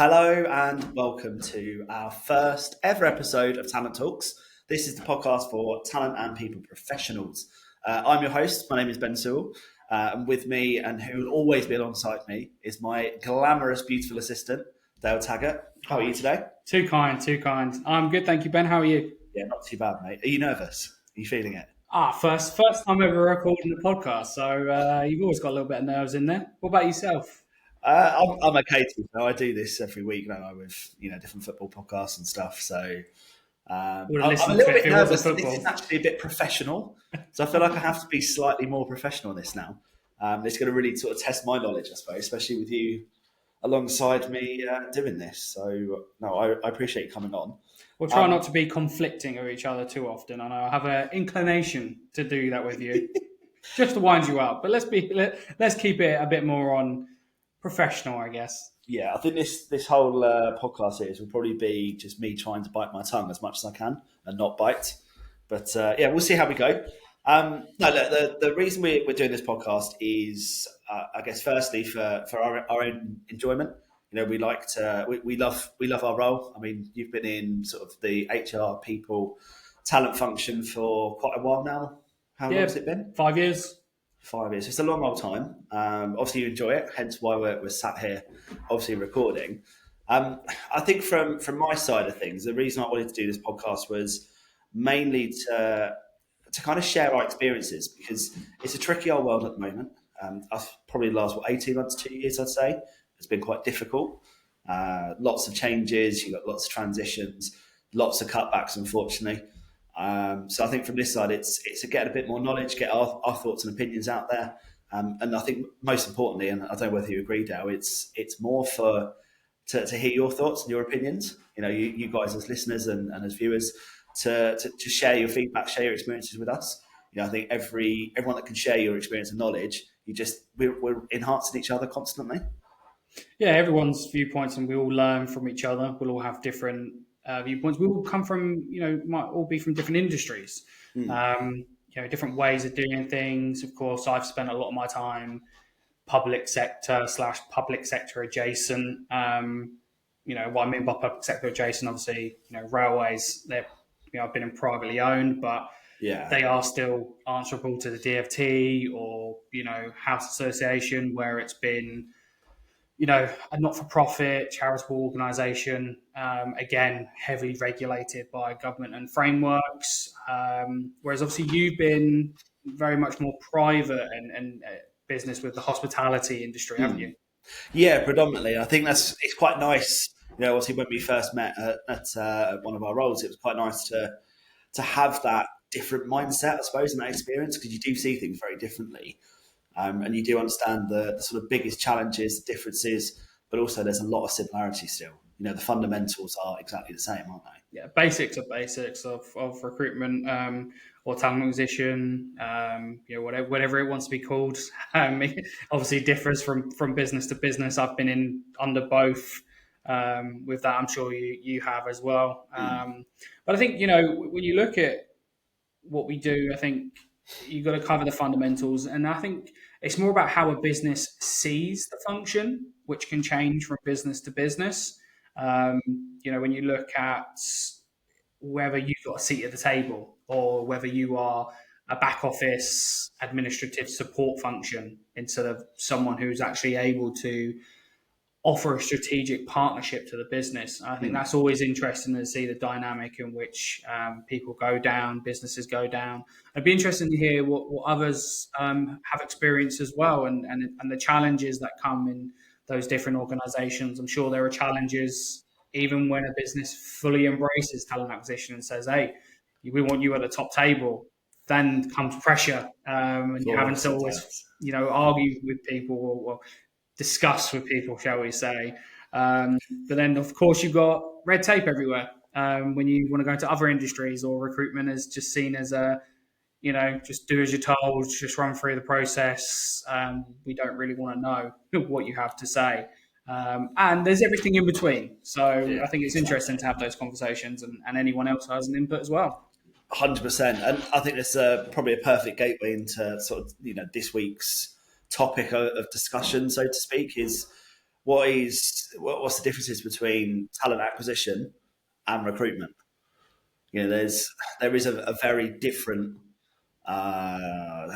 Hello and welcome to our first ever episode of Talent Talks. This is the podcast for talent and people professionals. I'm your host. My name is Ben Sewell. And with me, and who will always be alongside me, is my glamorous, beautiful assistant, Dale Taggart. How are you today? Too kind. I'm good, thank you, Ben. How are you? Yeah, not too bad, mate. Are you nervous? Are you feeling it? First time ever recording a podcast, so you've always got a little bit of nerves in there. What about yourself? I'm okay to know. I do this every week, don't I, with different football podcasts and stuff. So I'm a little bit nervous. This is actually a bit professional, so I feel like I have to be slightly more professional in this now. It's going to really sort of test my knowledge, I suppose, especially with you alongside me doing this. So no, I appreciate you coming on. We'll try not to be conflicting with each other too often. I know I have an inclination to do that with you, just to wind you up. But let's keep it a bit more on professional, I guess. Yeah, I think this whole podcast series will probably be just me trying to bite my tongue as much as I can and not bite. But we'll see how we go. No, look, the reason we're doing this podcast is, I guess, firstly for our own enjoyment. We love our role. I mean, you've been in sort of the HR people talent function for quite a while now. How long has it been? 5 years. 5 years. It's a long old time. Obviously, you enjoy it. Hence why we're sat here, obviously recording. I think from my side of things, the reason I wanted to do this podcast was mainly to kind of share our experiences, because it's a tricky old world at the moment. Probably the last 18 months, 2 years, I'd say. It's been quite difficult. Lots of changes. You've got lots of transitions, lots of cutbacks, unfortunately. So I think from this side, it's to get a bit more knowledge, get our thoughts and opinions out there. And I think most importantly, and I don't know whether you agree, Dale, it's more to hear your thoughts and your opinions. You guys as listeners and as viewers to share your feedback, share your experiences with us. I think everyone that can share your experience and knowledge, we're enhancing each other constantly. Yeah, everyone's viewpoints, and we all learn from each other. We'll all have different viewpoints. We all come from, might all be from different industries, different ways of doing things. Of course, I've spent a lot of my time public sector / public sector adjacent. What I mean by public sector adjacent, obviously, railways, I've been in privately owned, but they are still answerable to the DfT or, House Association, where it's been a not-for-profit charitable organisation, again, heavily regulated by government and frameworks. Whereas obviously you've been very much more private and business with the hospitality industry, haven't you? Yeah, predominantly. I think it's quite nice. Obviously when we first met at one of our roles, it was quite nice to have that different mindset, I suppose, and that experience, because you do see things very differently. And you do understand the sort of biggest challenges, the differences, but also there's a lot of similarities still. The fundamentals are exactly the same, aren't they? Yeah, basics are basics of recruitment or talent acquisition, whatever it wants to be called. It obviously differs from business to business. I've been under both with that. I'm sure you have as well. But I think, when you look at what we do, I think you've got to cover the fundamentals. And I think it's more about how a business sees the function, which can change from business to business. When you look at whether you've got a seat at the table or whether you are a back office administrative support function instead of someone who's actually able to offer a strategic partnership to the business. I think that's always interesting to see the dynamic in which people go down, businesses go down. It'd be interesting to hear what others have experienced as well, and the challenges that come in those different organizations. I'm sure there are challenges even when a business fully embraces talent acquisition and says, hey, we want you at the top table. Then comes pressure, and you're having to always, argue with people or discuss with people, shall we say. But then, of course, you've got red tape everywhere. When you want to go into other industries, or recruitment is just seen as just do as you're told, just run through the process. We don't really want to know what you have to say. And there's everything in between. So I think it's interesting to have those conversations, and anyone else has an input as well. 100%. And I think that's probably a perfect gateway into sort of, this week's topic of discussion, so to speak, is what's the differences between talent acquisition and recruitment? There is a very different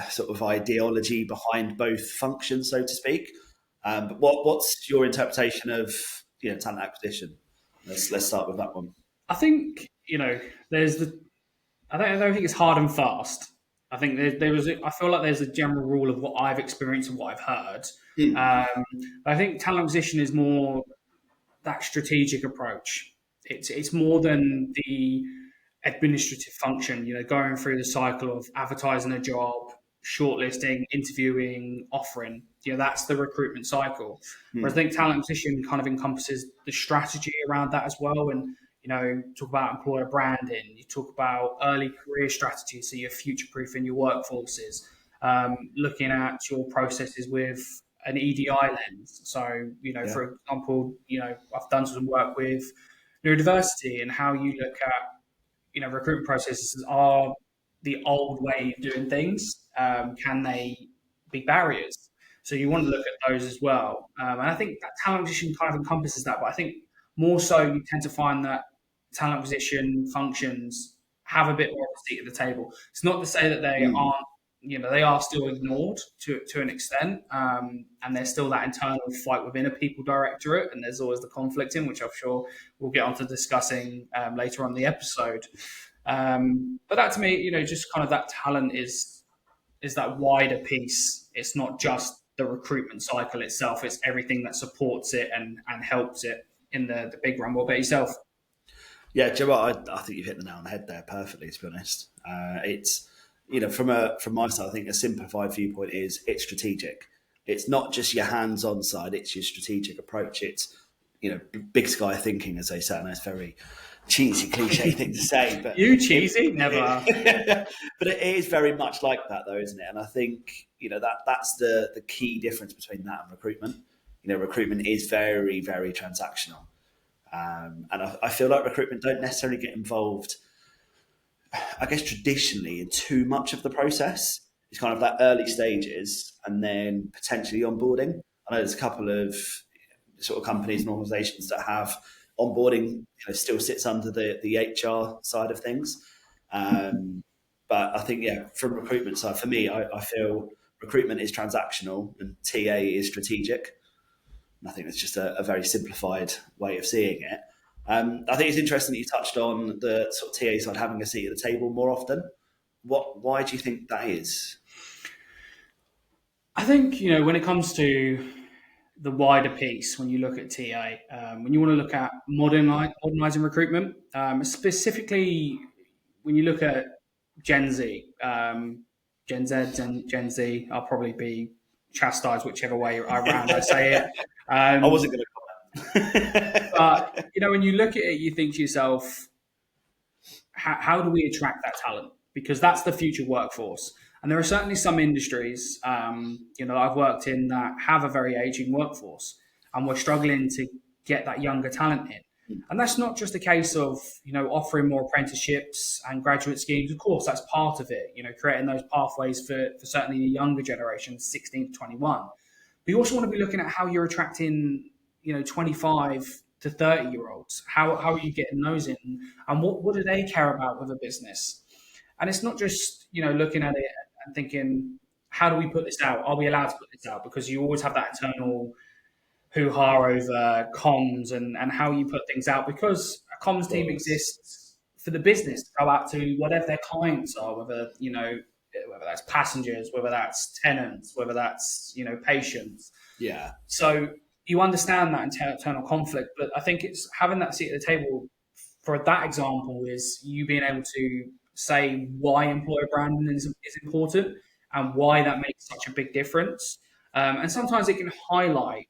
sort of ideology behind both functions, so to speak. But what's your interpretation of talent acquisition? Let's start with that one. I think there's the. I don't think it's hard and fast. I think I feel like there's a general rule of what I've experienced and what I've heard. I think talent acquisition is more that strategic approach. It's more than the administrative function. Going through the cycle of advertising a job, shortlisting, interviewing, offering. That's the recruitment cycle. Whereas I think talent acquisition kind of encompasses the strategy around that as well. And talk about employer branding. You talk about early career strategies, so you're future-proofing your workforces. Looking at your processes with an EDI lens. So, for example, I've done some work with neurodiversity and how you look at, recruitment processes are the old way of doing things. Can they be barriers? So you want to look at those as well. And I think that talent acquisition kind of encompasses that, but I think more so you tend to find that talent acquisition functions have a bit more of a seat at the table. It's not to say that they aren't, they are still ignored to an extent, and there's still that internal fight within a people directorate, and there's always the conflict in, which I'm sure we'll get onto discussing later on in the episode. But that to me, just kind of that talent is that wider piece. It's not just the recruitment cycle itself; it's everything that supports it and helps it in the big run. What about yourself? Yeah, Joe, I think you've hit the nail on the head there perfectly. To be honest, it's from my side, I think a simplified viewpoint is it's strategic. It's not just your hands-on side; it's your strategic approach. It's big sky thinking, as they say. I know it's very cheesy, cliche thing to say, but you cheesy, never. But it is very much like that, though, isn't it? And I think that's the key difference between that and recruitment. Recruitment is very, very transactional. And I feel like recruitment don't necessarily get involved, I guess, traditionally in too much of the process. It's kind of that early stages and then potentially onboarding. I know there's a couple of sort of companies and organizations that have onboarding still sits under the HR side of things. But I think, from recruitment side, for me, I feel recruitment is transactional and TA is strategic. I think it's just a very simplified way of seeing it. I think it's interesting that you touched on the sort of TA side having a seat at the table more often. Why do you think that is? I think, when it comes to the wider piece, when you look at TA, when you want to look at modernizing recruitment, specifically when you look at Gen Z, Gen Z and Gen Z, I'll probably be chastised whichever way around I say it. I wasn't going to comment. But, when you look at it, you think to yourself, how do we attract that talent? Because that's the future workforce. And there are certainly some industries, I've worked in that have a very aging workforce, and we're struggling to get that younger talent in. And that's not just a case of, offering more apprenticeships and graduate schemes. Of course, that's part of it, creating those pathways for certainly the younger generation, 16 to 21. But you also want to be looking at how you're attracting, 25 to 30-year-olds. How are you getting those in? And what do they care about with a business? And it's not just, looking at it and thinking, how do we put this out? Are we allowed to put this out? Because you always have that internal hoo-ha over comms and how you put things out, because a comms team exists for the business to go out to whatever their clients are, whether that's passengers, whether that's tenants, whether that's, patients. Yeah. So you understand that internal conflict, but I think it's having that seat at the table for that example is you being able to say why employer branding is important and why that makes such a big difference. And sometimes it can highlight,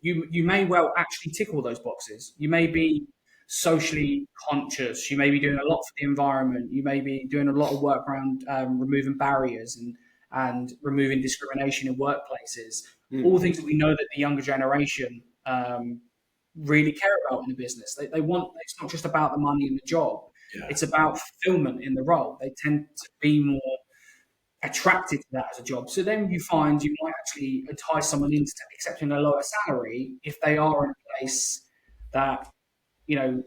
you may well actually tick all those boxes. You may be socially conscious. You may be doing a lot for the environment. You may be doing a lot of work around removing barriers and removing discrimination in workplaces. All things that we know that the younger generation really care about in the business. They want, it's not just about the money and the job. Yeah. It's about fulfillment in the role. They tend to be more attracted to that as a job. So then you find you might actually entice someone into accepting a lower salary if they are in a place that, you know,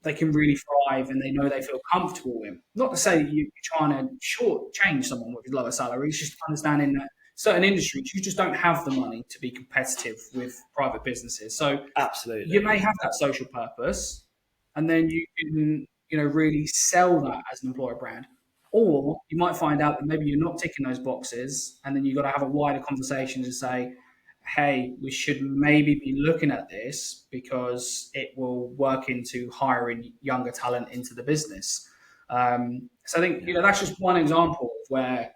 they can really thrive and they know they feel comfortable in. Not to say that you're trying to shortchange someone with lower salaries, just understanding that certain industries, you just don't have the money to be competitive with private businesses. So Absolutely. you may have that social purpose, and then you can, really sell that as an employer brand. Or you might find out that maybe you're not ticking those boxes, and then you've got to have a wider conversation to say, hey, we should maybe be looking at this because it will work into hiring younger talent into the business. So I think, that's just one example of where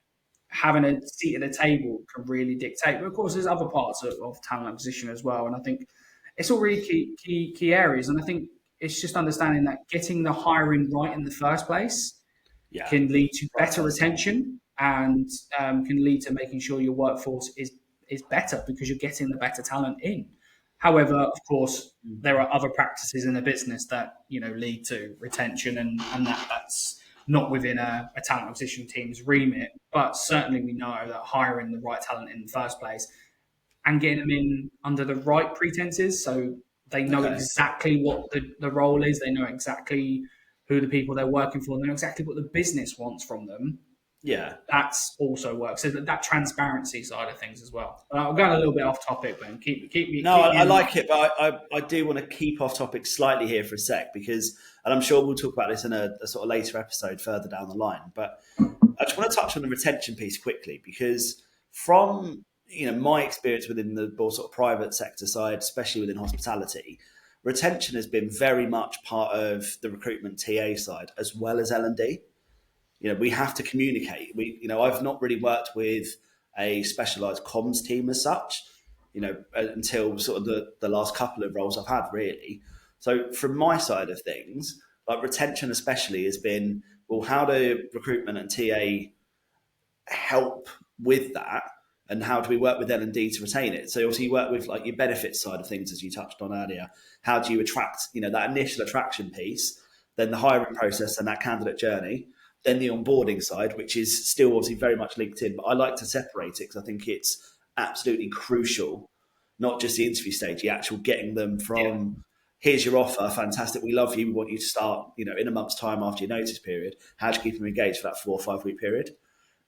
having a seat at the table can really dictate. But of course, there's other parts of talent acquisition as well. And I think it's all really key areas. And I think it's just understanding that getting the hiring right in the first place can lead to better retention and can lead to making sure your workforce is better because you're getting the better talent in. However, of course, there are other practices in the business that lead to retention, and that's not within a talent acquisition team's remit. But certainly, we know that hiring the right talent in the first place and getting them in under the right pretenses, so they know exactly what the role is, they know exactly who the people they're working for, they know exactly what the business wants from them. Yeah, that's also works. So that transparency side of things as well. I'm going a little bit off topic, Ben. Keep me. No, I like it, but I do want to keep off topic slightly here for a sec because, and I'm sure we'll talk about this in a sort of later episode further down the line. But I just want to touch on the retention piece quickly because from my experience within the more sort of private sector side, especially within hospitality, retention has been very much part of the recruitment TA side as well as L&D. We have to communicate. I've not really worked with a specialised comms team as such, until sort of the last couple of roles I've had, really. So from my side of things, like retention especially has been, well, how do recruitment and TA help with that? And how do we work with L&D to retain it? So obviously you work with like your benefits side of things, as you touched on earlier. How do you attract, that initial attraction piece, then the hiring process and that candidate journey, then the onboarding side, which is still obviously very much linked in, but I like to separate it because I think it's absolutely crucial, not just the interview stage, the actual getting them from, here's your offer, fantastic, we love you, we want you to start, in a month's time after your notice period. How do you keep them engaged for that 4 or 5 week period?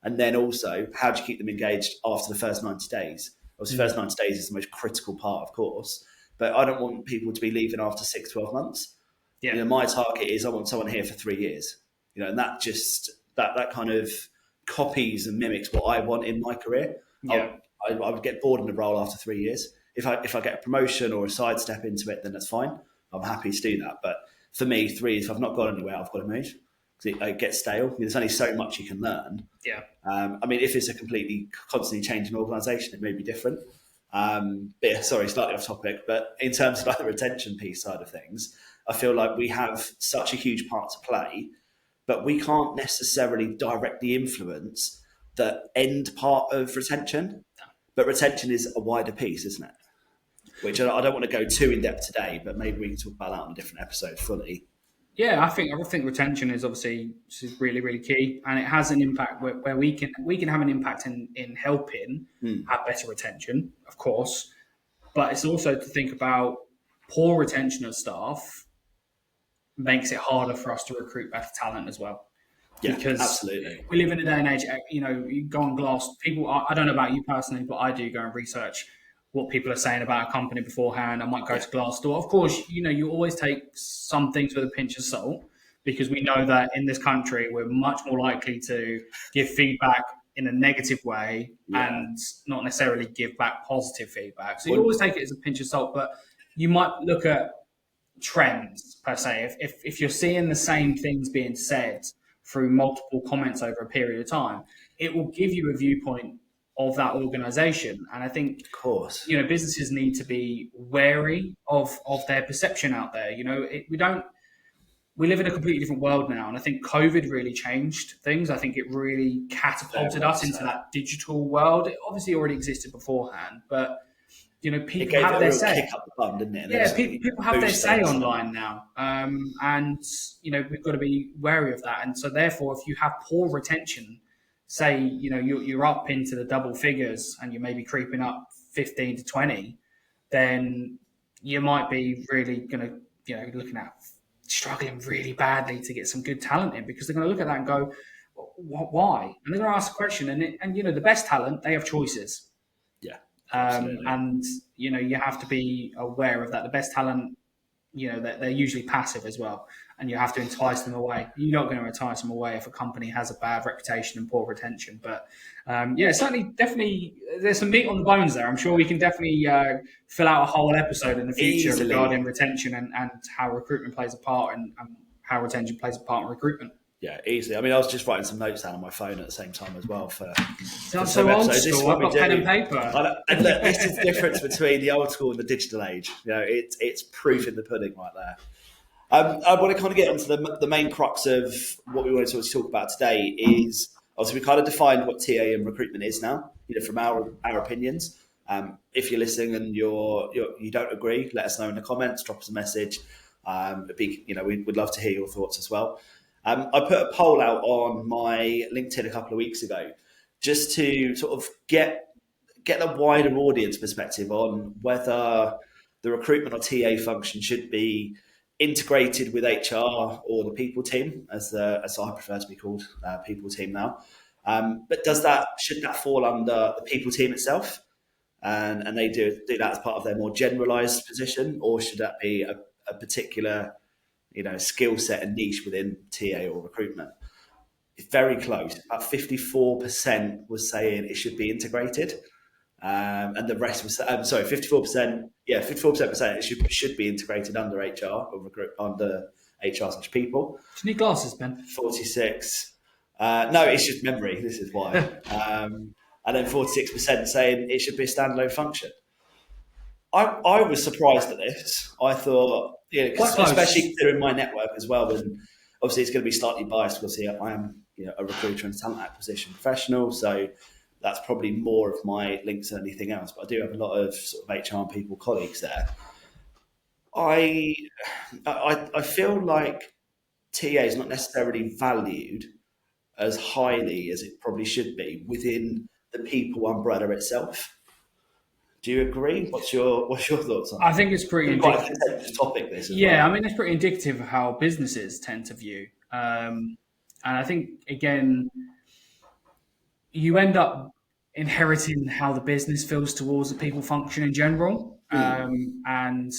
And then also, how do you keep them engaged after the first 90 days? Obviously, the first 90 days is the most critical part, of course, but I don't want people to be leaving after 6, 12 months. My target is I want someone here for 3 years. And that just that kind of copies and mimics what I want in my career. I would get bored in the role after 3 years. If I get a promotion or a sidestep into it, then that's fine. I'm happy to do that. But for me, 3 years, if I've not gone anywhere, I've got to move because it gets stale. There's only so much you can learn. If it's a completely constantly changing organisation, it may be different. Sorry, slightly off topic. But in terms of like the retention piece side of things, I feel like we have such a huge part to play. But we can't necessarily directly influence the end part of retention. But retention is a wider piece, isn't it? Which I don't want to go too in depth today, but maybe we can talk about that on a different episode fully. Yeah, I think retention is obviously really, really key, and it has an impact where we can have an impact in helping have better retention, of course. But it's also to think about poor retention of staff makes it harder for us to recruit better talent as well. Yeah, because absolutely. We live in a day and age, you go on Glass, people, I don't know about you personally, but I do go and research what people are saying about a company beforehand. I might go to Glassdoor. Of course, you always take some things with a pinch of salt because we know that in this country, we're much more likely to give feedback in a negative way and not necessarily give back positive feedback. So you always take it as a pinch of salt, but you might look at trends per se. If you're seeing the same things being said through multiple comments over a period of time, it will give you a viewpoint of that organization. And I think, of course, businesses need to be wary of their perception out there. We live in a completely different world now. And I think COVID really changed things. I think it really catapulted us into that digital world. It obviously already existed beforehand, but people have their say. Kick up the bum, didn't it? People have their say online now, and we've got to be wary of that. And so, therefore, if you have poor retention say, you're up into the double figures and you're maybe creeping up 15 to 20, then you might be really going to, looking at struggling really badly to get some good talent in, because they're going to look at that and go, why? And they're going to ask a question. And the best talent, they have choices. Yeah, absolutely. And, you have to be aware of that. The best talent, they're usually passive as well, and you have to entice them away. You're not going to entice them away if a company has a bad reputation and poor retention. But definitely, there's some meat on the bones there. I'm sure we can definitely fill out a whole episode in the future regarding retention and how recruitment plays a part, and how retention plays a part in recruitment. Yeah, easily. I mean, I was just writing some notes down on my phone at the same time as well for so old school. I've got pen and paper. And look, this is the difference between the old school and the digital age. It's proof in the pudding right there. I want to kind of get onto the main crux of what we want to talk about today. Is obviously we kind of defined what TA and recruitment is now, from our opinions. If you're listening and you don't agree, let us know in the comments, drop us a message. We'd love to hear your thoughts as well. I put a poll out on my LinkedIn a couple of weeks ago, just to sort of get a wider audience perspective on whether the recruitment or TA function should be integrated with HR or the people team, as I prefer to be called, people team now. But should that fall under the people team itself, and they do that as part of their more generalised position, or should that be a particular skill set and niche within TA or recruitment? It's very close. About 54% was saying it should be integrated, and the rest was 54%. Yeah, 54% was saying it should be integrated under HR or under HR/people. Do you need glasses, Ben? 46. No, it's just memory. This is why. And then 46% saying it should be a standalone function. I was surprised at this. I thought, especially considering my network as well, and obviously it's going to be slightly biased because I am a recruiter and talent acquisition professional, so that's probably more of my links than anything else. But I do have a lot of sort of HR and people colleagues there. I feel like TA is not necessarily valued as highly as it probably should be within the people umbrella itself. Do you agree? What's your thoughts on that? I think it's pretty quite a contentious topic, this. I mean, it's pretty indicative of how businesses tend to view. And I think, again, you end up inheriting how the business feels towards the people function in general. And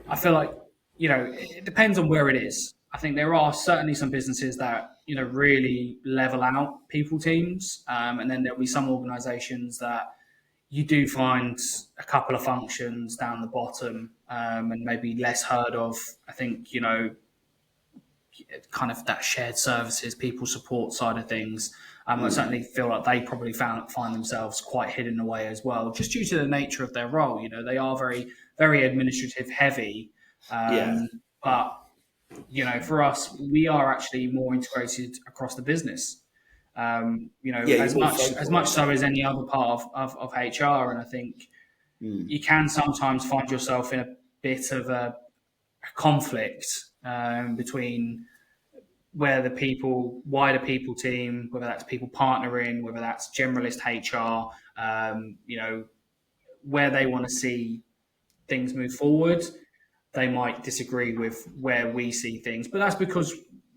I feel like, it depends on where it is. I think there are certainly some businesses that, really level out people teams. And then there'll be some organizations that you do find a couple of functions down the bottom, and maybe less heard of. I think, kind of that shared services, people support side of things. I certainly feel like they probably find themselves quite hidden away as well, just due to the nature of their role. They are very, very administrative heavy. But, for us, we are actually more integrated across the business. As much so as any other part of HR. And I think you can sometimes find yourself in a bit of a conflict between where the wider people team, whether that's people partnering, whether that's generalist HR, where they want to see things move forward. They might disagree with where we see things, but that's because,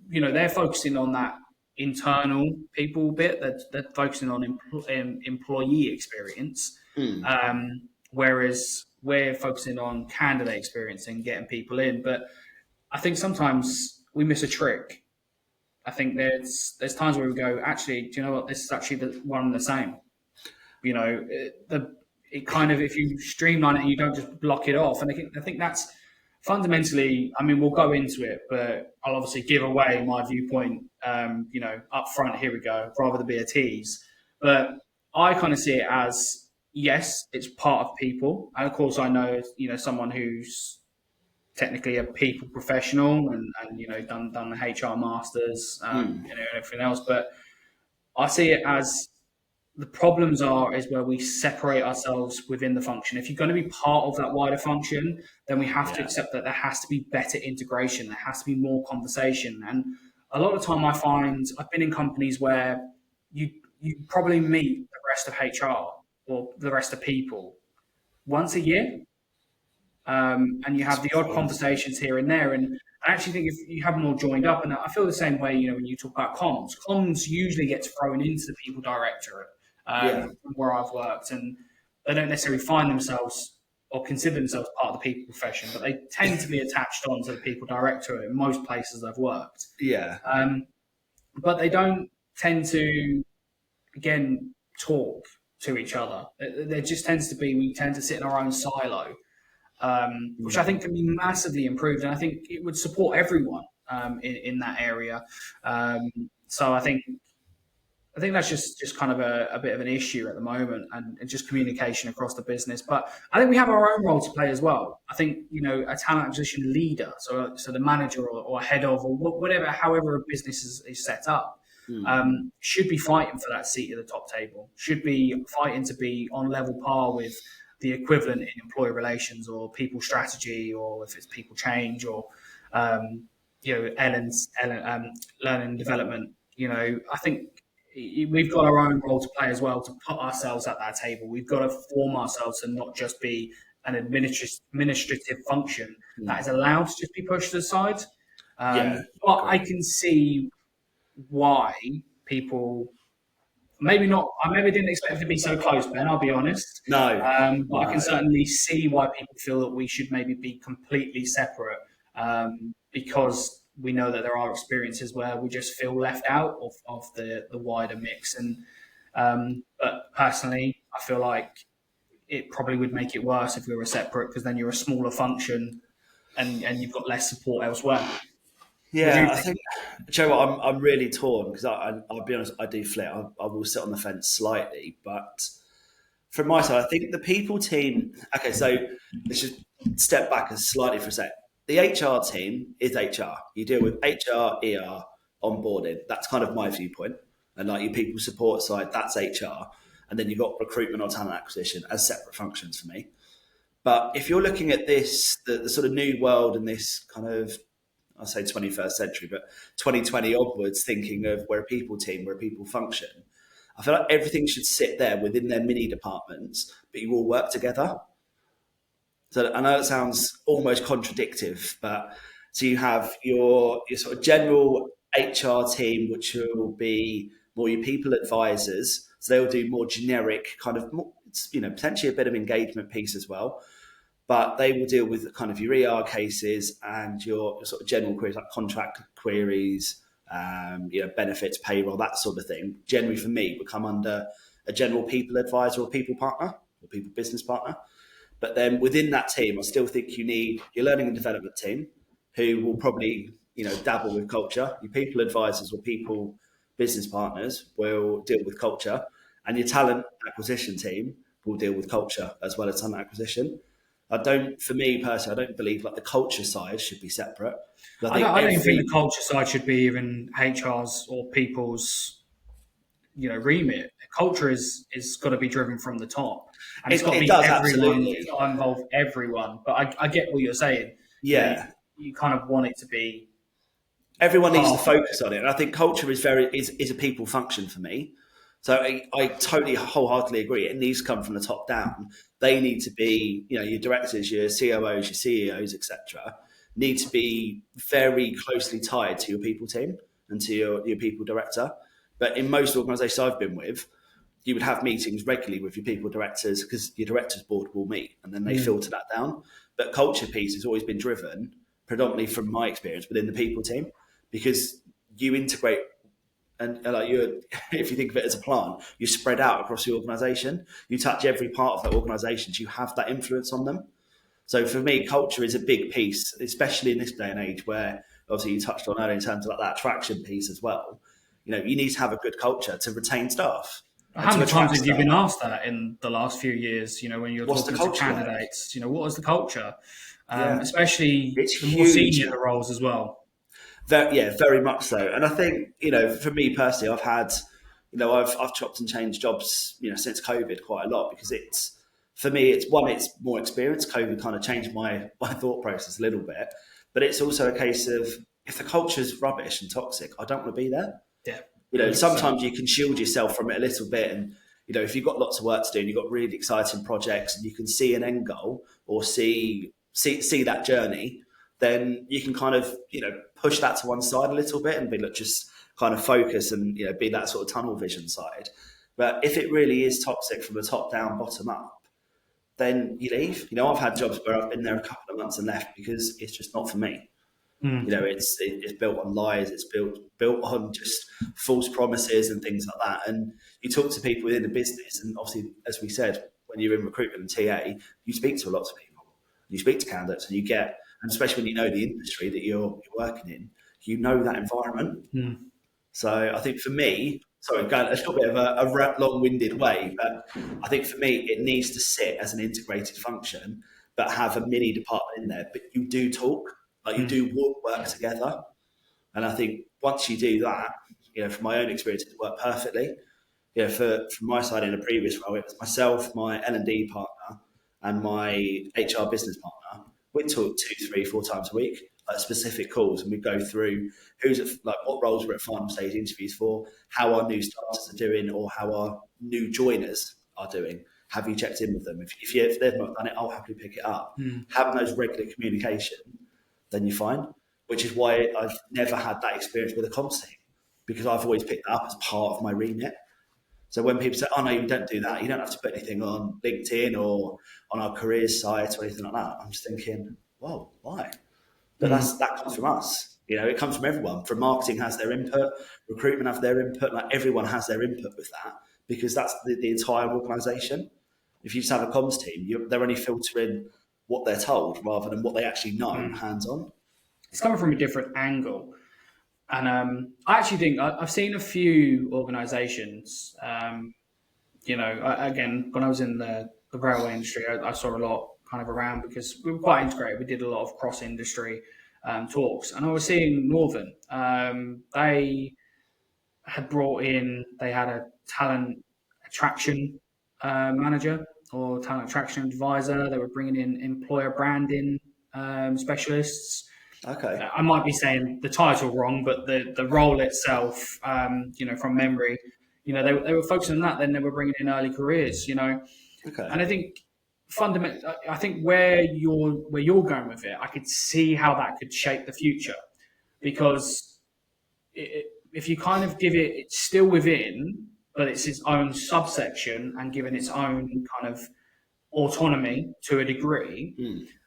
they're focusing on that internal people bit, that they're focusing on employee experience, whereas we're focusing on candidate experience and getting people in. But I think sometimes we miss a trick. I think there's times where we go, actually, do you know what, this is actually one and the same. It kind of, if you streamline it and you don't just block it off, and I think that's fundamentally, I mean, we'll go into it, but I'll obviously give away my viewpoint, up front. Here we go, rather than be a tease. But I kind of see it as, yes, it's part of people. And of course, I know, someone who's technically a people professional and done the HR masters, and everything else. But I see it as, the problems is where we separate ourselves within the function. If you're going to be part of that wider function, then we have to accept that there has to be better integration. There has to be more conversation. And a lot of the time I find I've been in companies where you probably meet the rest of HR or the rest of people once a year, and you have the odd conversations here and there. And I actually think if you have them all joined up, and I feel the same way, when you talk about comms usually gets thrown into the people directorate, Yeah, from where I've worked, and they don't necessarily find themselves or consider themselves part of the people profession, but they tend to be attached on to the people directorate in most places I've worked. yeah, But they don't tend to, again, talk to each other. There just tends to be, we tend to sit in our own silo, which I think can be massively improved. And I think it would support everyone in that area. So I think that's just kind of a bit of an issue at the moment, and just communication across the business. But I think we have our own role to play as well. I think, a talent acquisition leader, so the manager or head of, or whatever, however a business is set up, should be fighting for that seat at the top table, should be fighting to be on level par with the equivalent in employee relations or people strategy, or if it's people change, or Ellen's learning and development. I think we've got our own role to play as well, to put ourselves at that table. We've got to form ourselves to not just be an administrative function that is allowed to just be pushed aside. But I can see why people maybe not. I maybe didn't expect it to be so close, Ben. I'll be honest. no, But I can certainly see why people feel that we should maybe be completely separate, because we know that there are experiences where we just feel left out of the wider mix. And but personally, I feel like it probably would make it worse if we were separate, because then you're a smaller function and you've got less support elsewhere. yeah. I think, Joe, what, I'm really torn, because I'll be honest, I do flip. I will sit on the fence slightly, but from my side, I think the people team. Okay, so let's just step back slightly for a sec. The HR team is HR. You deal with HR, ER, onboarding. That's kind of my viewpoint. And like your people support side, that's HR. And then you've got recruitment or talent acquisition as separate functions for me. But if you're looking at this, the sort of new world and this kind of, I'll say 21st century, but 2020 onwards, thinking of we're a people team, we're a people function, I feel like everything should sit there within their mini departments, but you all work together. So I know it sounds almost contradictive, but so you have your sort of general HR team, which will be more your people advisors. So they'll do more generic kind of, potentially a bit of engagement piece as well. But they will deal with kind of your ER cases and your sort of general queries like contract queries, benefits, payroll, that sort of thing. Generally for me, would come under a general people advisor or people partner or people business partner. But then within that team, I still think you need your learning and development team, who will probably, dabble with culture. Your people advisors or people business partners will deal with culture. And your talent acquisition team will deal with culture as well as talent acquisition. For me personally, I don't believe like the culture side should be separate. I don't think the culture side should be even HR's or people's, remit. Culture is got to be driven from the top, and it's got to be everyone. Absolutely. It's got to involve everyone. But I get what you're saying. Yeah, you kind of want it to be. Everyone needs to focus on it, and I think culture is a people function for me. So I totally wholeheartedly agree. It needs to come from the top down. They need to be, your directors, your COOs, your CEOs, etc., need to be very closely tied to your people team and to your people director. But in most organisations I've been with, you would have meetings regularly with your people directors, because your directors board will meet and then they filter that down. But culture piece has always been driven predominantly from my experience within the people team, because you integrate. And like if you think of it as a plant, you spread out across the organisation. You touch every part of that organisation. So you have that influence on them. So for me, culture is a big piece, especially in this day and age where obviously you touched on earlier in terms of like that attraction piece as well. You need to have a good culture to retain staff. How many times have you been asked that in the last few years? When you're talking to candidates, what was the culture? Especially the more senior the roles as well. Very much so. And I think, for me personally, I've had, I've chopped and changed jobs, since COVID quite a lot, because for me, it's more experience. COVID kind of changed my thought process a little bit, but it's also a case of if the culture's rubbish and toxic, I don't want to be there. Yeah. Sometimes you can shield yourself from it a little bit. And, if you've got lots of work to do and you've got really exciting projects and you can see an end goal or see that journey, then you can kind of, push that to one side a little bit and be like, just kind of focus and, be that sort of tunnel vision side. But if it really is toxic from the top down, bottom up, then you leave. I've had jobs where I've been there a couple of months and left because it's just not for me. It's built on lies. It's built on just false promises and things like that. And you talk to people within the business, and obviously, as we said, when you're in recruitment and TA, you speak to lots of people. You speak to candidates, and and especially when you know the industry that you're working in, you know that environment. So I think for me, sorry, going a little bit of a long-winded way, but I think for me, it needs to sit as an integrated function, but have a mini department in there. But you do talk, like you do work together. And I think once you do that, from my own experience, it worked perfectly. From my side in a previous role, it was myself, my L&D partner, and my HR business partner. We'd talk 2, 3, 4 times a week, like specific calls, and we'd go through what roles we're at final stage interviews for, how our new starters are doing, or how our new joiners are doing. Have you checked in with them? If they've not done it, I'll happily pick it up. Having those regular communication, then you're fine. Which is why I've never had that experience with a comms team, because I've always picked that up as part of my remit. So when people say, "Oh no, you don't do that. You don't have to put anything on LinkedIn or on our careers site or anything like that," I'm just thinking, "Whoa, why?" But that comes from us. It comes from everyone. From marketing has their input, recruitment have their input. Like everyone has their input with that, because that's the entire organisation. If you just have a comms team, they're only filtering what they're told rather than what they actually know hands on. It's coming from a different angle. And I actually think I've seen a few organisations, again, when I was in the railway industry, I saw a lot kind of around because we were quite integrated. We did a lot of cross-industry talks. And I was seeing Northern. They had a talent attraction manager or talent attraction advisor. They were bringing in employer branding specialists. Okay. I might be saying the title wrong, but the role itself, from memory, they were focusing on that. Then they were bringing in early careers, Okay. And I think fundamentally, I think where you're going with it, I could see how that could shape the future, because if you kind of give it's still within, but it's its own subsection and given its own kind of autonomy to a degree,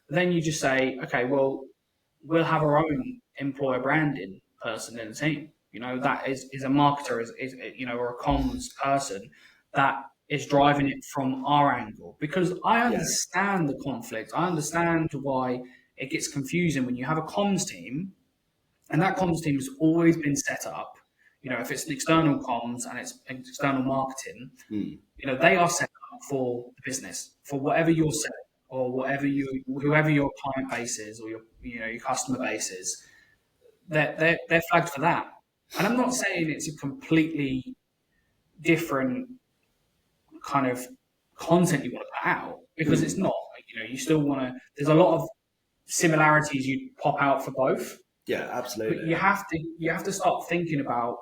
then you just say, okay, well, we'll have our own employer branding person in the team. That is a marketer, or a comms person that is driving it from our angle. Because I understand the conflict. I understand why it gets confusing when you have a comms team, and that comms team has always been set up. If it's an external comms and it's external marketing, they are set up for the business, for whatever you're selling, or whoever your client base is, or your customer base is. They're flagged for that. And I'm not saying it's a completely different kind of content you want to put out, because it's not. You still want to. There's a lot of similarities you pop out for both. Yeah, absolutely. But you have to start thinking about,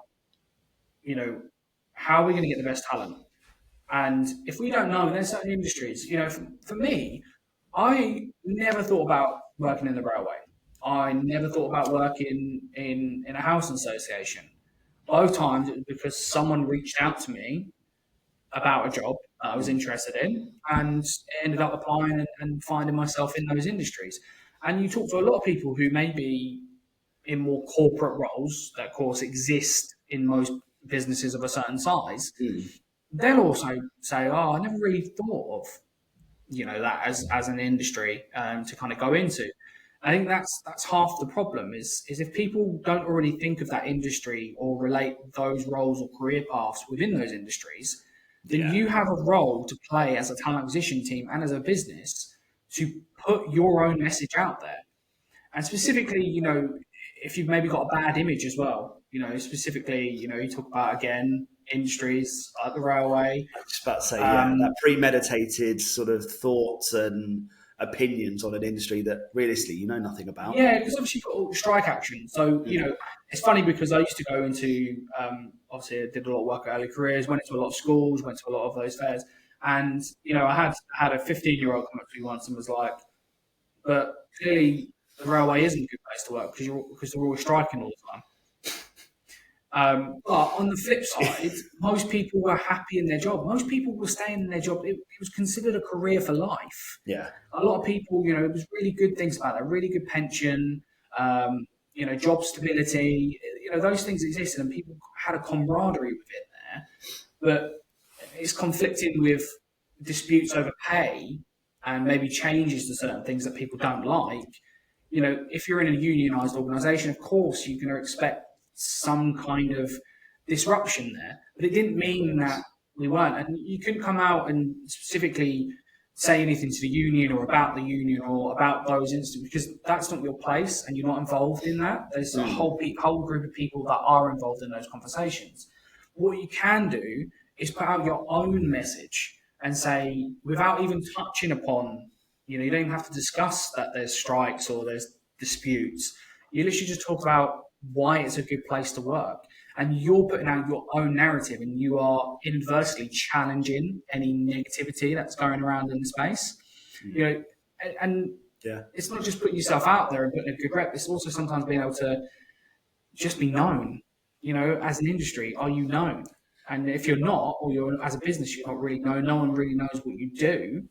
how are we going to get the best talent? And if we don't know, there's certain industries. For me, I never thought about working in the railway. I never thought about working in a housing association. Both times it was because someone reached out to me about a job that I was interested in, and ended up applying and finding myself in those industries. And you talk to a lot of people who may be in more corporate roles that, of course, exist in most businesses of a certain size. They'll also say, "Oh, I never really thought of that as an industry to kind of go into." I think that's half the problem is if people don't already think of that industry or relate those roles or career paths within those industries, then you have a role to play as a talent acquisition team and as a business to put your own message out there. And specifically, if you've maybe got a bad image as well, specifically, you talk about, again, industries like the railway. I was just about to say, that premeditated sort of thoughts and opinions on an industry that realistically you know nothing about. Yeah, because obviously you've got all the strike action. So, it's funny because I used to go into, obviously I did a lot of work at early careers, went into a lot of schools, went to a lot of those fairs. And, I had a 15-year-old come up to me once and was like, but clearly the railway isn't a good place to work because they're always striking all the time. But on the flip side, most people were happy in their job. Most people were staying in their job. It was considered a career for life. Yeah. A lot of people, it was really good things about that. Really good pension, job stability. Those things existed, and people had a camaraderie with it there. But it's conflicting with disputes over pay and maybe changes to certain things that people don't like. If you're in a unionised organisation, of course you're going to expect some kind of disruption there, but it didn't mean that we weren't. And you couldn't come out and specifically say anything to the union or about the union or about those instances, because that's not your place and you're not involved in that. There's a whole group of people that are involved in those conversations. What you can do is put out your own message and say, without even touching upon, you don't even have to discuss that there's strikes or there's disputes. You literally just talk about why it's a good place to work, and you're putting out your own narrative, and you are inversely challenging any negativity that's going around in the space. And it's not just putting yourself out there and putting a good rep, it's also sometimes being able to just be known. As an industry, are you known? And if you're not, or you're as a business you're not really known, no one really knows what you do,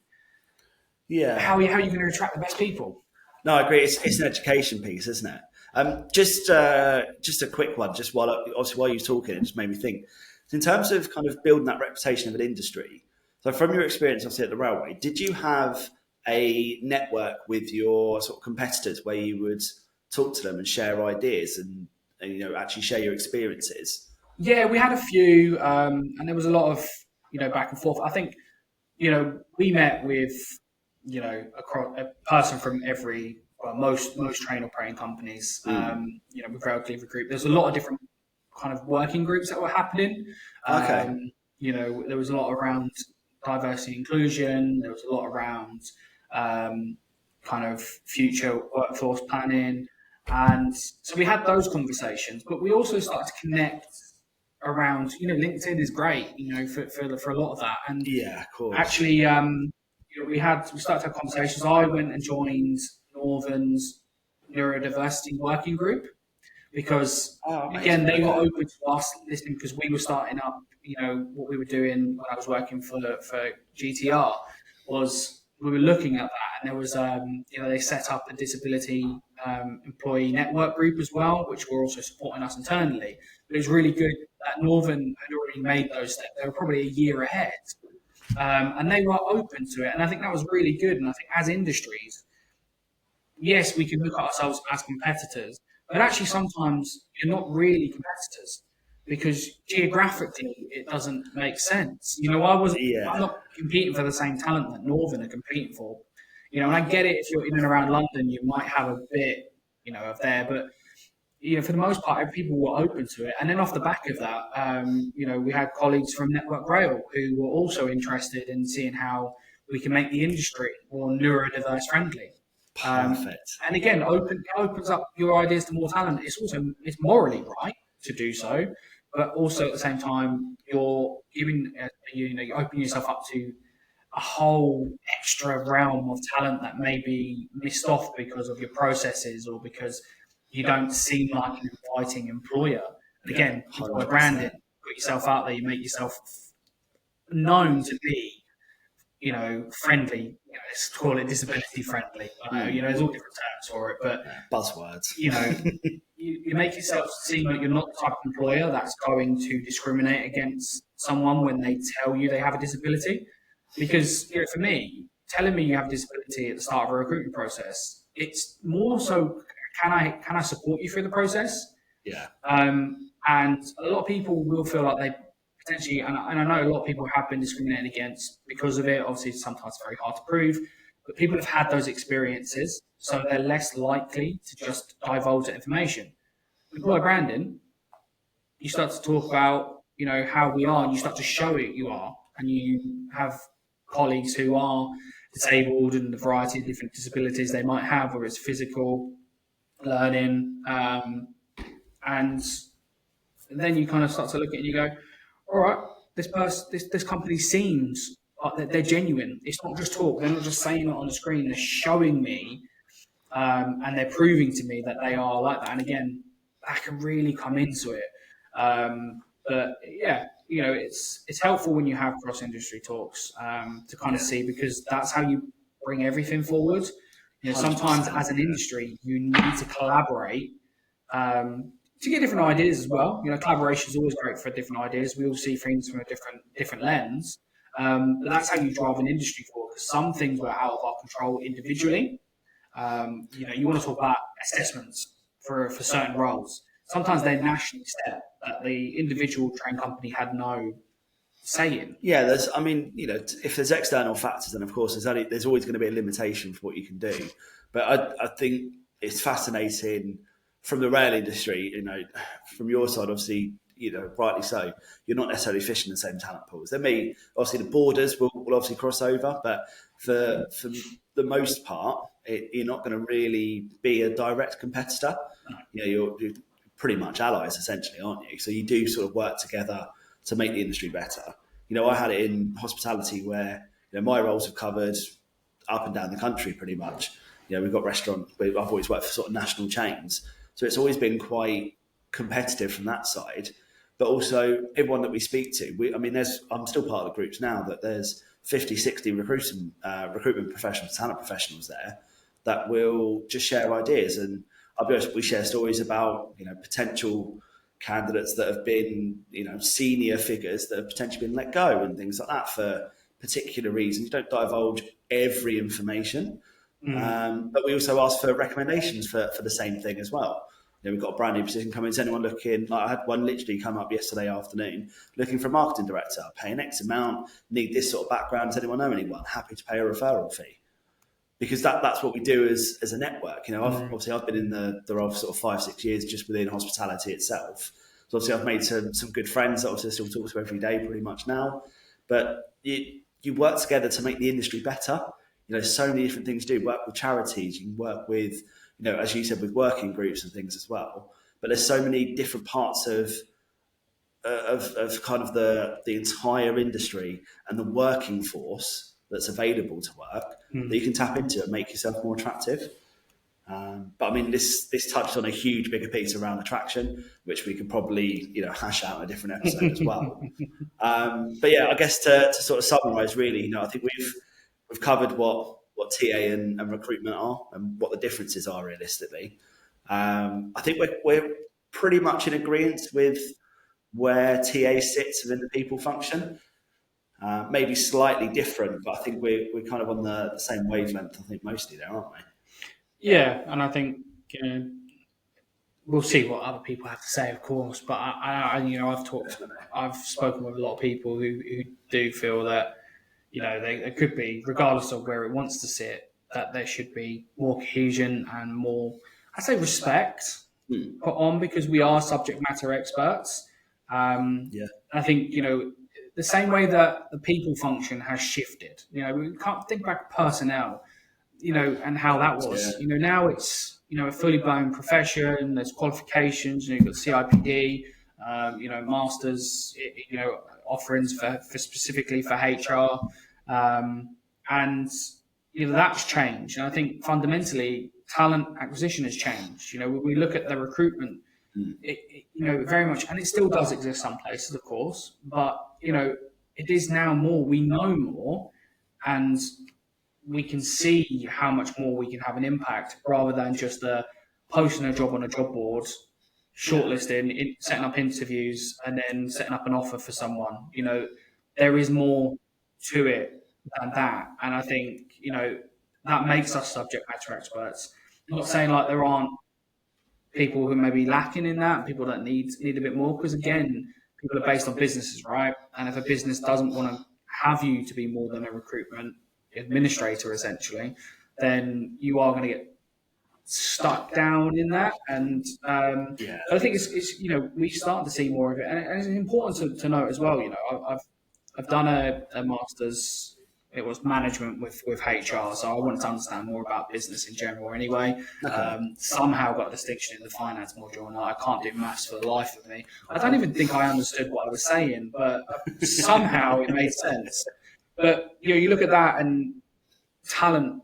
how are you going to attract the best people? No, I agree. It's an education piece, isn't it? Just a quick one, just while you're talking, it just made me think. So in terms of kind of building that reputation of an industry, so from your experience obviously at the railway, did you have a network with your sort of competitors where you would talk to them and share ideas and actually share your experiences? Yeah, we had a few, and there was a lot of back and forth. I think we met with a person from every. Well, most train operating companies, with Rail Delivery Group, there's a lot of different kind of working groups that were happening. Okay. There was a lot around diversity and inclusion. There was a lot around kind of future workforce planning. And so we had those conversations, but we also started to connect around, LinkedIn is great, for a lot of that. And yeah, of course. Actually, we started to have conversations. I went and joined Northern's neurodiversity working group because again they were open to us listening, because we were starting up. What we were doing when I was working for GTR was we were looking at that, and there was they set up a disability employee network group as well, which were also supporting us internally. But it was really good that Northern had already made those steps. They were probably a year ahead, and they were open to it, and I think that was really good. And I think as industries, yes, we can look at ourselves as competitors, but actually sometimes you're not really competitors because geographically it doesn't make sense. I'm not competing for the same talent that Northern are competing for. And I get it, if you're in and around London, you might have a bit, of there, but for the most part, people were open to it. And then off the back of that, we had colleagues from Network Rail who were also interested in seeing how we can make the industry more neurodiverse friendly. Perfect. And again, it opens up your ideas to more talent. It's morally right to do so, but also at the same time, you're giving, you open yourself up to a whole extra realm of talent that may be missed off because of your processes or because you don't seem like an inviting employer. And again, employer branding, put yourself out there, you make yourself known to be friendly. Let's call it disability friendly. There's all different terms for it, but buzzwords. You make yourself seem like you're not the type of employer that's going to discriminate against someone when they tell you they have a disability. Because for me, telling me you have a disability at the start of a recruitment process, it's more so, can I support you through the process? Yeah. And a lot of people will feel like they potentially, and I know a lot of people have been discriminated against because of it. Obviously, sometimes it's very hard to prove, but people have had those experiences, so they're less likely to just divulge that information. Employer branding, you start to talk about, how we are, and you start to show it you are, and you have colleagues who are disabled and the variety of different disabilities they might have, whether it's physical, learning, and then you kind of start to look at it and you go, all right, this company seems like they're genuine. It's not just talk. They're not just saying it on the screen. They're showing me, and they're proving to me that they are like that. And again, that can really come into it. But yeah, it's helpful when you have cross industry talks to kind of see, because that's how you bring everything forward. Sometimes as an industry, you need to collaborate to get different ideas as well. Collaboration is always great for different ideas. We all see things from a different lens. But that's how you drive an industry forward, because some things were out of our control individually. You want to talk about assessments for certain roles. Sometimes they're nationally set that the individual train company had no say in. Yeah, if there's external factors, then of course there's always going to be a limitation for what you can do. But I think it's fascinating from the rail industry. From your side, obviously, rightly so, you're not necessarily fishing the same talent pools. There may obviously the borders will obviously cross over, but for the most part, you're not going to really be a direct competitor. You're pretty much allies essentially, aren't you? So you do sort of work together to make the industry better. I had it in hospitality where my roles have covered up and down the country pretty much. We've got restaurant. I've always worked for sort of national chains, so it's always been quite competitive from that side. But also everyone that we speak to, I'm still part of the groups now that there's 50, 60 recruitment professionals, talent professionals there that will just share ideas. And I'll be honest, we share stories about potential candidates that have been senior figures that have potentially been let go and things like that for particular reasons. You don't divulge every information, but we also ask for recommendations for the same thing as well. We've got a brand new position coming. Is anyone looking? I had one literally come up yesterday afternoon, looking for a marketing director, paying X amount, need this sort of background. Does anyone know anyone? Happy to pay a referral fee. Because that's what we do as a network. I've been in the role for sort of 5-6 years just within hospitality itself. So obviously I've made some good friends that obviously I still talk to every day pretty much now. But you work together to make the industry better. So many different things to do. Work with charities, you can work with, as you said, with working groups and things as well. But there's so many different parts of kind of the entire industry and the working force that's available to work that you can tap into and make yourself more attractive. But this touched on a huge bigger piece around attraction, which we could probably hash out in a different episode as well. But yeah, I guess to sort of summarise, really, I think we've covered what TA and recruitment are and what the differences are realistically. I think we're pretty much in agreement with where TA sits within the people function. Maybe slightly different, but I think we're kind of on the same wavelength. I think mostly there, aren't we? Yeah, and I think we'll see what other people have to say, of course. But I've spoken with a lot of people who do feel that there could be, regardless of where it wants to sit, that there should be more cohesion and more, I say, respect put on, because we are subject matter experts. I think the same way that the people function has shifted. We can't think back personnel, and how that was. Now it's a fully blown profession. There's qualifications. You've got CIPD, masters, offerings for specifically for HR, and that's changed. And I think fundamentally, talent acquisition has changed. We look at the recruitment. Very much, and it still does exist some places, of course, but it is now more. We know more, and we can see how much more we can have an impact, rather than just posting a job on a job board, shortlisting, setting up interviews, and then setting up an offer for someone. There is more to it than that, and I think that makes us subject matter experts. I'm not saying like there aren't people who may be lacking in that, people that need a bit more, because again, people are based on businesses, right? And if a business doesn't want to have you to be more than a recruitment administrator, essentially, then you are going to get stuck down in that. And I think it's we start to see more of it, and it's important to note as well. I've done a master's it was management with HR. So I wanted to understand more about business in general anyway. Somehow got a distinction in the finance module, and I can't do maths for the life of me. I don't even think I understood what I was saying, but somehow it made sense. But you look at that and talent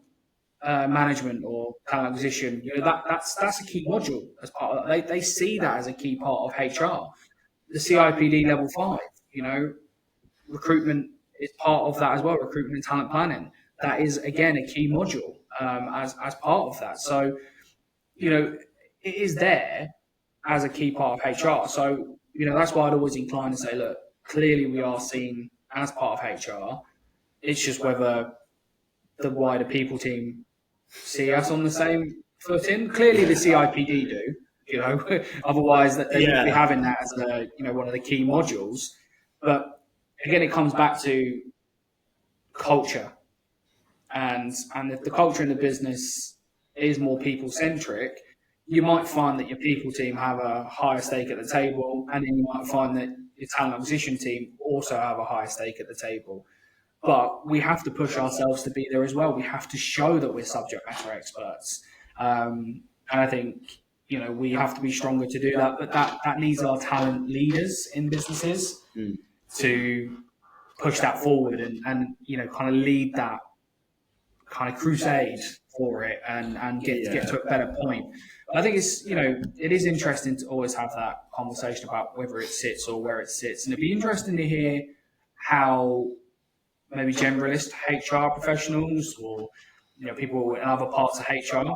management or talent acquisition, that's a key module as part of that. They see that as a key part of HR. The CIPD level 5, recruitment is part of that as well. Recruitment and talent planning, that is again a key module as part of that. So it is there as a key part of HR. So that's why I'd always incline to say, look, clearly we are seen as part of HR. It's just whether the wider people team see us on the same footing. Clearly the CIPD do, otherwise that they would be having that as one of the key modules. But again, it comes back to culture, and if the culture in the business is more people centric, you might find that your people team have a higher stake at the table, and then you might find that your talent acquisition team also have a higher stake at the table. But we have to push ourselves to be there as well. We have to show that we're subject matter experts. And I think, we have to be stronger to do that. But that needs our talent leaders in businesses to push that forward and kind of lead that kind of crusade for it and get to a better point. I think it's, it is interesting to always have that conversation about whether it sits or where it sits. And it'd be interesting to hear how maybe generalist HR professionals or people in other parts of HR,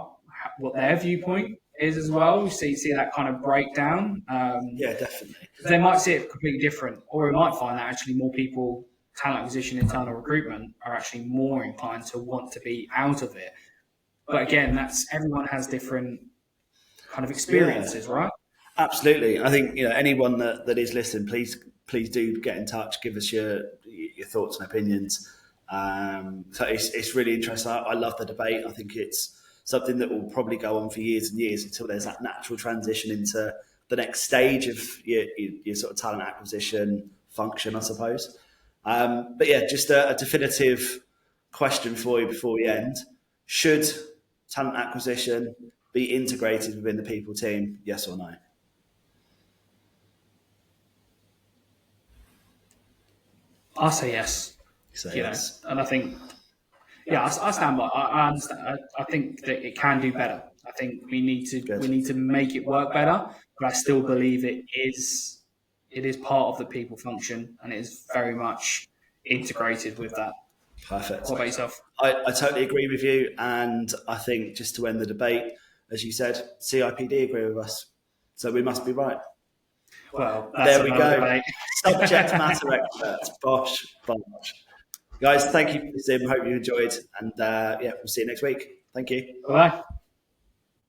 what their viewpoint is as well. So you see that kind of breakdown. Definitely. They might see it completely different, or we might find that actually more people, talent acquisition, internal recruitment, are actually more inclined to want to be out of it. But again, everyone has different kind of experiences, right? Absolutely. I think anyone that is listening, please do get in touch. Give us your thoughts and opinions. So it's really interesting. I love the debate. I think it's something that will probably go on for years and years until there's that natural transition into the next stage of your sort of talent acquisition function, I suppose. But just a definitive question for you before we end. Should talent acquisition be integrated within the people team? Yes or no? I'll say yes. Yes. And I think, I stand by. I understand. I think that it can do better. I think we need to make it work better. But I still believe it is part of the people function, and it is very much integrated with that. Perfect. What about yourself? I totally agree with you, and I think just to end the debate, as you said, CIPD agree with us, so we must be right. Well, there we go. Subject matter experts. Bosh. Guys, thank you for listening. Hope you enjoyed, and we'll see you next week. Thank you. Bye.